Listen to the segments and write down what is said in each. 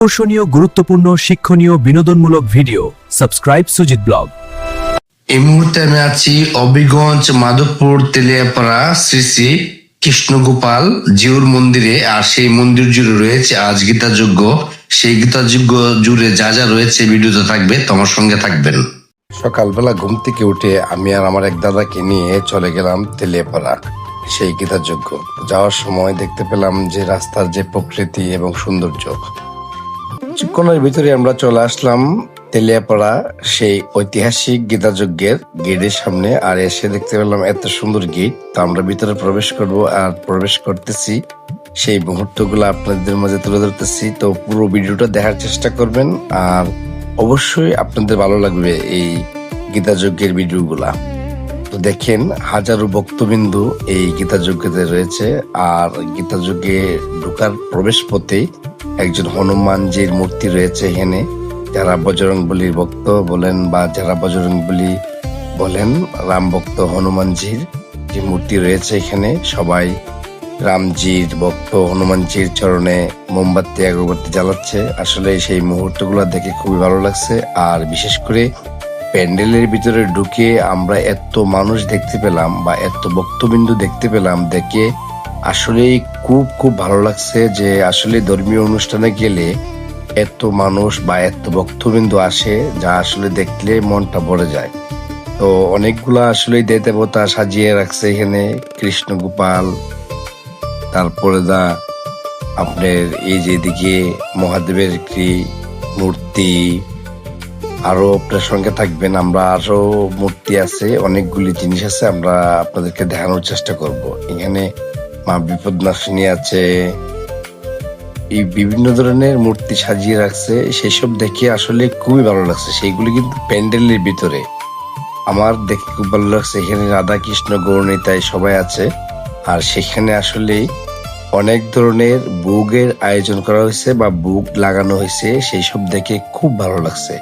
আকর্ষণীয়, গুরুত্বপূর্ণ, শিক্ষণীয়, বিনোদনমূলক ভিডিও সাবস্ক্রাইব সুজিত ব্লগ। এই মুহূর্তে আমি আছি অবিগঞ্জ মাধবপুর তেলিয়াপাড়া শ্রী শ্রী কৃষ্ণগোপাল জিউর মন্দিরে। আর সেই মন্দির জুড়ে রয়েছে আজ গীতাযজ্ঞ। সেই গীতাযজ্ঞ জুড়ে যা যা রয়েছে ভিডিওতে থাকবে, তোমার সঙ্গে থাকবেন। সকালবেলা ঘুম থেকে উঠে আমি আর আমার এক দাদাকে নিয়ে চলে গেলাম তেলিয়াপাড়া সেই গীতাযজ্ঞ। যাওয়ার সময় দেখতে পেলাম যে রাস্তার যে প্রকৃতি এবং সৌন্দর্য, কিছুক্ষণের ভিতরে আমরা চলে আসলাম তেলিয়াপাড়া সেই ঐতিহাসিক গীতাযজ্ঞের গেটের সামনে। আর এসে দেখতে পেলাম এত সুন্দর গেট, তো আমরা ভিতরে প্রবেশ করব। আর প্রবেশ করতেছি, সেই মুহূর্তগুলো আপনাদের মাঝে তুলে ধরতেছি। তো পুরো ভিডিওটা দেখার চেষ্টা করবেন, আর অবশ্যই আপনাদের ভালো লাগবে এই গীতাযজ্ঞের ভিডিওগুলা। তো দেখেন হাজারো ভক্তবিন্দু এই গীতাযজ্ঞতে রয়েছে। আর গীতাযজ্ঞে ঢোকার প্রবেশ পথে একজন হনুমানজির মূর্তি রয়েছে এখানে। যারা বজরংবলীর ভক্ত বলেন বা যারা বজরংবলী বলেন, রাম ভক্ত হনুমানজির যে মূর্তি রয়েছে এখানে, সবাই রামজির ভক্ত হনুমানজির চরণে মোমবাতি আগরবাতি জ্বালাচ্ছে। আসলে সেই মুহূর্তগুলো দেখে খুবই ভালো লাগছে। আর বিশেষ করে প্যান্ডেলের ভিতরে ঢুকে আমরা এত মানুষ দেখতে পেলাম বা এত ভক্তবিন্দু দেখতে পেলাম, দেখে আসলে খুব খুব ভালো লাগছে। যে আসলে ধর্মীয় অনুষ্ঠানে গেলে এত মানুষ বা এত ভক্তবিন্দু আসে, যা আসলে দেখলে মনটা ভরে যায়। তো অনেকগুলা আসলে দেবতা সাজিয়ে রাখছে এখানে, কৃষ্ণ গোপাল, তারপরে আপনার এই যে দিকে মহাদেবের একটি মূর্তি, আরো আপনার সঙ্গে থাকবেন। আমরা আরো মূর্তি আছে, অনেকগুলি জিনিস আছে, আমরা আপনাদেরকে দেখানোর চেষ্টা করব। এখানে মা বিপদনাশিনী আছে, এই বিভিন্ন ধরনের মূর্তি সাজিয়ে রাখছে। সেসব দেখে আসলে খুবই ভালো লাগছে। সেইগুলি কিন্তু প্যান্ডেলের ভিতরে, আমার দেখে খুব ভালো লাগছে। এখানে রাধা কৃষ্ণ গৌরনীতায় সবাই আছে। আর সেখানে আসলে অনেক ধরনের ভোগের আয়োজন করা হয়েছে বা ভোগ লাগানো হয়েছে, সেই সব দেখে খুব ভালো লাগছে।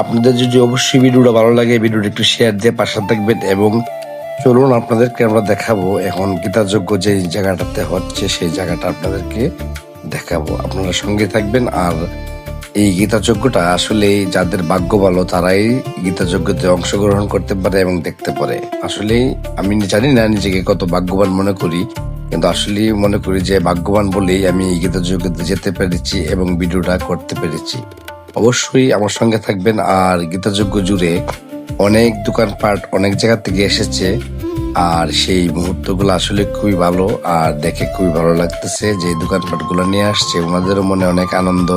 আপনাদের যদি অবশ্যই ভিডিওটা ভালো লাগে, ভিডিওটা একটু শেয়ার দিয়ে পাশে থাকবেন। এবং চলুন আপনাদেরকে আমরা দেখাবো এখন গীতাযজ্ঞ যে জায়গাটাতে হচ্ছে, সেই জায়গাটা আপনাদেরকে দেখাবো, আপনারা সঙ্গে থাকবেন। আর এই গীতাযজ্ঞটা আসলে যাদের ভাগ্য ভালো তারাই গীতাযজ্ঞতে অংশগ্রহণ করতে পারে এবং দেখতে পারে। আসলে আমি জানি না নিজেকে কত ভাগ্যবান মনে করি, কিন্তু আসলে মনে করি যে ভাগ্যবান বলেই আমি এই গীতাযজ্ঞতে যেতে পেরেছি এবং ভিডিওটা করতে পেরেছি। অবশ্যই আমার সঙ্গে থাকবেন। আর গীতাযজ্ঞ জুড়ে অনেক দোকানপাট অনেক জায়গা থেকে এসেছে। আর সেই মুহূর্তগুলো আসলে খুবই ভালো, আর দেখে খুবই ভালো লাগতেছে। যে দোকানপাট গুলো নিয়ে আসছে ওনাদেরও মনে অনেক আনন্দ,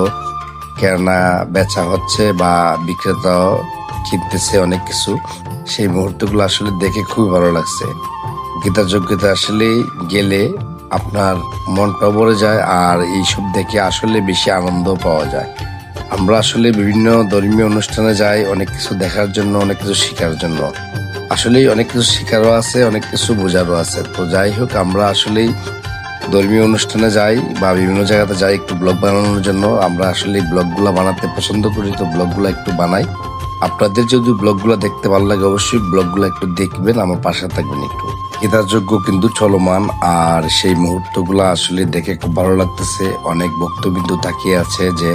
কেননা বেচা হচ্ছে বা বিক্রেতাও কিনতেছে অনেক কিছু। সেই মুহূর্তগুলো আসলে দেখে খুবই ভালো লাগছে। গীতাযজ্ঞতে আসলে গেলে আপনার মনটা ভরে যায়, আর এইসব দেখে আসলে বেশি আনন্দ পাওয়া যায়। আমরা আসলে বিভিন্ন ধর্মীয় অনুষ্ঠানে যাই অনেক কিছু দেখার জন্য, অনেক কিছু শেখার জন্য। আসলেই অনেক কিছু শেখারও আছে, অনেক কিছু বোঝারও আছে। তো যাই হোক, আমরা আসলেই ধর্মীয় অনুষ্ঠানে যাই বা বিভিন্ন জায়গাতে যাই একটু ব্লগ বানানোর জন্য। আমরা আসলে ব্লগগুলো বানাতে পছন্দ করি, তো ব্লগগুলো একটু বানাই। আপনাদের যদি ব্লগগুলো দেখতে ভালো লাগে অবশ্যই ব্লগগুলো একটু দেখবেন, আমার পাশে থাকবেন একটু। গীতাযজ্ঞ কিন্তু চলমান, আর সেই মুহূর্তগুলো আসলে দেখে খুব ভালো লাগতেছে। অনেক ভক্তবিন্দু তাকিয়ে আছে যে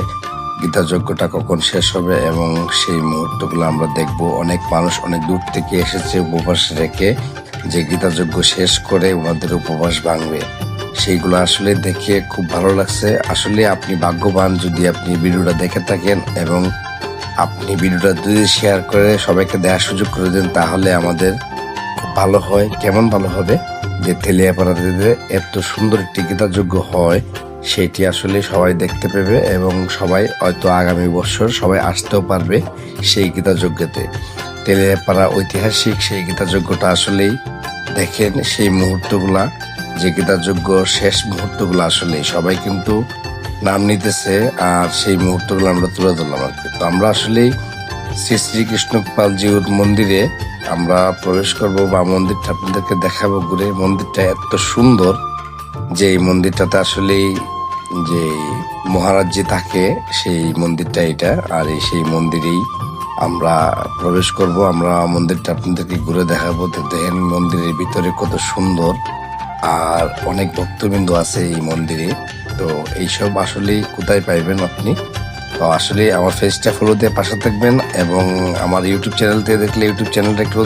গীতাযজ্ঞটা কখন শেষ হবে এবং সেই মুহূর্তগুলো আমরা দেখব। অনেক মানুষ অনেক দূর থেকে এসেছে উপবাস রেখে, যে গীতাযজ্ঞ শেষ করে ওনাদের উপবাস ভাঙবে। সেইগুলো আসলে দেখে খুব ভালো লাগছে। আসলে আপনি ভাগ্যবান যদি আপনি ভিডিওটা দেখে থাকেন এবং আপনি ভিডিওটা যদি শেয়ার করে সবাইকে দেখার সুযোগ করে দেন, তাহলে আমাদের খুব ভালো হয়। কেমন ভালো হবে যে তেলিয়াপাড়াতে এত সুন্দর একটি গীতাযজ্ঞ হয়, সেটি আসলে সবাই দেখতে পাবে এবং সবাই হয়তো আগামী বছর সবাই আসতেও পারবে সেই গীতাযজ্ঞতে। তেলিয়াপাড়া ঐতিহাসিক সেই গীতাযজ্ঞটা আসলেই দেখেন সেই মুহূর্তগুলা, যে গীতাযজ্ঞ শেষ মুহূর্তগুলো আসলে সবাই কিন্তু নাম নিতেছে। আর সেই মুহূর্তগুলো আমরা তুলে ধরলাম আর কি। তো আমরা আসলেই শ্রী শ্রী কৃষ্ণগোপাল জিউর মন্দিরে আমরা প্রবেশ করব বা মন্দিরটা আপনাদেরকে দেখাবো ঘুরে। মন্দিরটা এত সুন্দর যে এই মন্দিরটাতে আসলেই যে মহারাজ যে থাকে সেই মন্দিরটা এটা। আর এই সেই মন্দিরেই আমরা প্রবেশ করব। আমরা মন্দিরটা আপনাদেরকে ঘুরে দেখাবো। দেখেন মন্দিরের ভিতরে কত সুন্দর, আর অনেক ভক্তবিন্দু আছে এই মন্দিরে। তো এইসব আসলে কোথায় পাইবেন আপনি? তো আসলে আমার পেজটা ফলো দিয়ে পাশে থাকবেন এবং আমার ইউটিউব চ্যানেল থেকে দেখলে ইউটিউব চ্যানেলটা একটু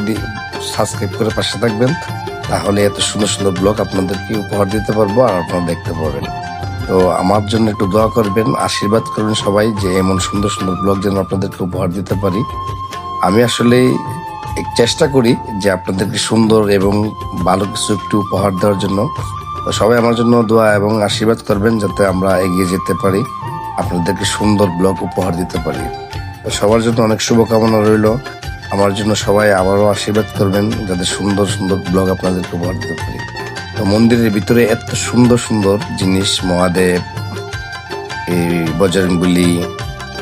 সাবস্ক্রাইব করে পাশে থাকবেন। তাহলে এত সুন্দর সুন্দর ব্লগ আপনাদেরকে উপহার দিতে পারবো আর আপনারা দেখতে পারবেন। তো আমার জন্য একটু দোয়া করবেন, আশীর্বাদ করবেন সবাই, যে এমন সুন্দর সুন্দর ব্লগ যেন আপনাদেরকে উপহার দিতে পারি। আমি আসলে চেষ্টা করি যে আপনাদেরকে সুন্দর এবং ভালো কিছু একটু উপহার দেওয়ার জন্য। তো সবাই আমার জন্য দোয়া এবং আশীর্বাদ করবেন যাতে আমরা এগিয়ে যেতে পারি, আপনাদেরকে সুন্দর ব্লগ উপহার দিতে পারি। তো সবার জন্য অনেক শুভকামনা রইল। আমার জন্য সবাই আবারও আশীর্বাদ করবেন যাতে সুন্দর সুন্দর ব্লগ আপনাদেরকে উপহার দিতে পারি। তো মন্দিরের ভিতরে এত সুন্দর সুন্দর জিনিস, মহাদেব, এই বজরংবলী,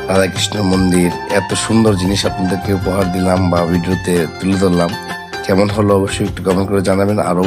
রাধাকৃষ্ণ মন্দির, এত সুন্দর জিনিস আপনাদেরকে উপহার দিলাম বা ভিডিওতে তুলে ধরলাম। কেমন হলো অবশ্যই একটু কমেন্ট করে জানাবেন। আরো